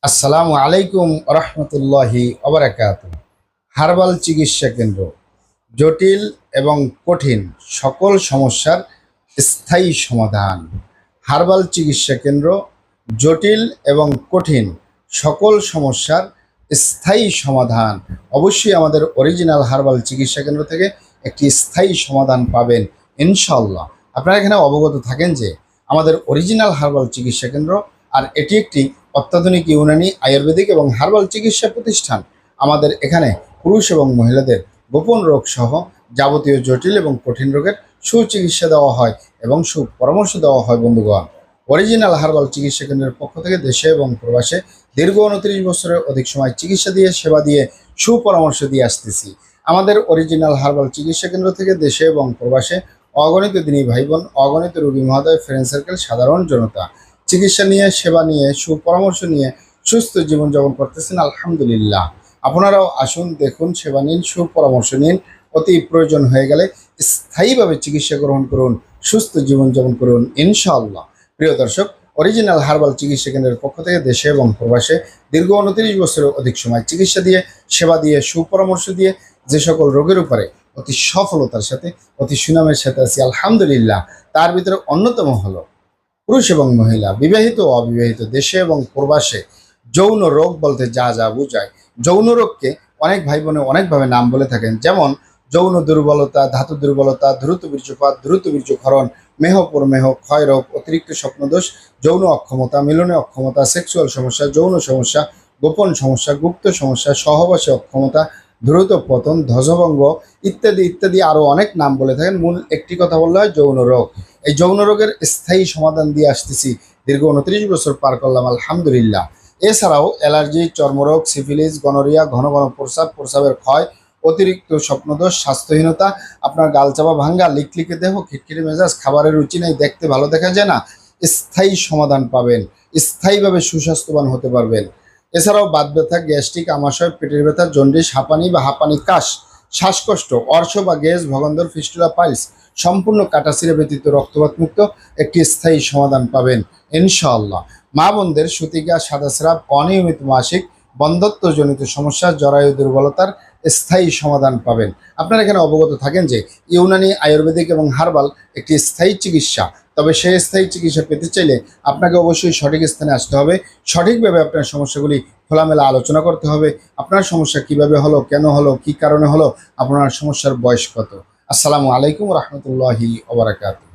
আসসালামু আলাইকুম রহমতুল্লাহি ওবারাকাতুহ। হার্বাল চিকিৎসা কেন্দ্র জটিল এবং কঠিন সকল সমস্যার স্থায়ী সমাধান। হার্বাল চিকিৎসা কেন্দ্র জটিল এবং কঠিন সকল সমস্যার স্থায়ী সমাধান। অবশ্যই আমাদের অরিজিনাল হার্বাল চিকিৎসা কেন্দ্র থেকে একটি স্থায়ী সমাধান পাবেন ইনশাল্লাহ। আপনারা এখানে অবগত থাকেন যে আমাদের অরিজিনাল হার্বাল চিকিৎসা কেন্দ্র আর এটি একটি অত্যাধুনিক ইউনানি আয়ুর্বেদিক এবং হার্বাল চিকিৎসা প্রতিষ্ঠান। আমাদের এখানে পুরুষ এবং মহিলাদের গোপন রোগ সহ যাবতীয় জটিল এবং কঠিন রোগের সুচিকিৎসা দেওয়া হয় এবং সুপরামর্শ দেওয়া হয়। বন্ধুগণ, অরিজিনাল হার্বাল চিকিৎসা কেন্দ্রের পক্ষ থেকে দেশে এবং প্রবাসে দীর্ঘ 29 বছরের অধিক সময় চিকিৎসা দিয়ে সেবা দিয়ে সুপরামর্শ দিয়ে আসতেছি। আমাদের অরিজিনাল হার্বাল চিকিৎসা কেন্দ্র থেকে দেশে এবং প্রবাসে অগণিত দিনী ভাই বোন, অগণিত রোগী মহোদয়, ফ্রেন্ড সার্কেল, সাধারণ জনতা চিকিৎসা নিয়ে, সেবা নিয়ে, সুপরামর্শ নিয়ে সুস্থ জীবনযাপন করতেছেন আলহামদুলিল্লাহ। আপনারাও আসুন, দেখুন, সেবা নিন, সুপরামর্শ নিন। অতি প্রয়োজন হয়ে গেলে স্থায়ীভাবে চিকিৎসা গ্রহণ করুন, সুস্থ জীবনযাপন করুন ইনশাআল্লাহ। প্রিয় দর্শক, অরিজিনাল হার্বাল চিকিৎসা কেন্দ্রের পক্ষ থেকে দেশে এবং প্রবাসে দীর্ঘ 29 বছরের অধিক সময় চিকিৎসা দিয়ে, সেবা দিয়ে, সুপরামর্শ দিয়ে যে সকল রোগের উপরে অতি সফলতার সাথে, অতি সুনামের সাথে আছি আলহামদুলিল্লাহ। তার ভিতরে অন্যতম হলো পুরুষ এবং মহিলা, বিবাহিত ও অবিবাহিত, দেশে এবং প্রবাসে যৌন রোগ বলতে যা যা বোঝায়। যৌন রোগকে অনেক ভাই বোনে অনেকভাবে নাম বলে থাকেন, যেমন যৌন দুর্বলতা, ধাতু দুর্বলতা, দ্রুত বীর্যপাত, দ্রুত বীর্যক্ষরণ, মেহ প্রমেহ, ক্ষয় রোগ, অতিরিক্ত স্বপ্নদোষ, যৌন অক্ষমতা, মিলনে অক্ষমতা, সেক্সুয়াল সমস্যা, যৌন সমস্যা, গোপন সমস্যা, গুপ্ত সমস্যা, সহবাসে অক্ষমতা, দ্রুত পতন, ধ্বজভঙ্গ ইত্যাদি ইত্যাদি আরও অনেক নাম বলে থাকেন। মূল একটি কথা বললে হয় যৌন রোগ। এই যৌন রোগের স্থায়ী সমাধান দিয়ে আসতেছি, দীর্ঘ 29 বছর পার করলাম আলহামদুলিল্লাহ। এছাড়াও অ্যালার্জি, চর্মরোগ, সিফিলিস, গনোরিয়া, ঘন ঘন প্রস্রাব, প্রস্রাবের ক্ষয়, অতিরিক্ত স্বপ্নদোষ, স্বাস্থ্যহীনতা, আপনার গালচাপা ভাঙ্গা, লিকলিকে দেহ, খিটখিটে মেজাজ, খাবারের রুচি নেই, দেখতে ভালো দেখা যায় না, স্থায়ী সমাধান পাবেন, স্থায়ীভাবে সুস্বাস্থ্যবান হতে পারবেন। এছাড়াও বাত ব্যথা, গ্যাস্ট্রিক, আমাশয়, পেটের ব্যথা, জন্ডিস, হাঁপানি বা হাঁপানি কাশ, শ্বাসকষ্ট, অর্শ বা গ্যাস, ভগন্দর, ফিস্টুলা, পাইলস, সম্পূর্ণ কাটাছিড়ে ব্যতীত রক্তপাত মুক্ত একটি স্থায়ী সমাধান পাবেন ইনশাআল্লাহ। মা বোনদের সূতিকা, সাদাস্রাব, অনিয়মিত মাসিক, বন্ধ্যত্বজনিত সমস্যা, জরায়ু দুর্বলতার স্থায়ী সমাধান পাবেন। আপনারা এখানে অবগত থাকেন যে ইউনানি আয়ুর্বেদিক এবং হার্বাল একটি স্থায়ী চিকিৎসা। তবে সেই স্থায়ী চিকিৎসা পেতে চাইলে আপনাকে অবশ্যই সঠিক স্থানে আসতে হবে, সঠিকভাবে আপনার সমস্যাগুলি খোলামেলা আলোচনা করতে হবে। আপনার সমস্যা কিভাবে হলো, কেন হলো, কি কারণে হলো, আপনার সমস্যার বয়স কত। আসসালামু আলাইকুম রহমতুল্লাহি ওবারাকাতুহু।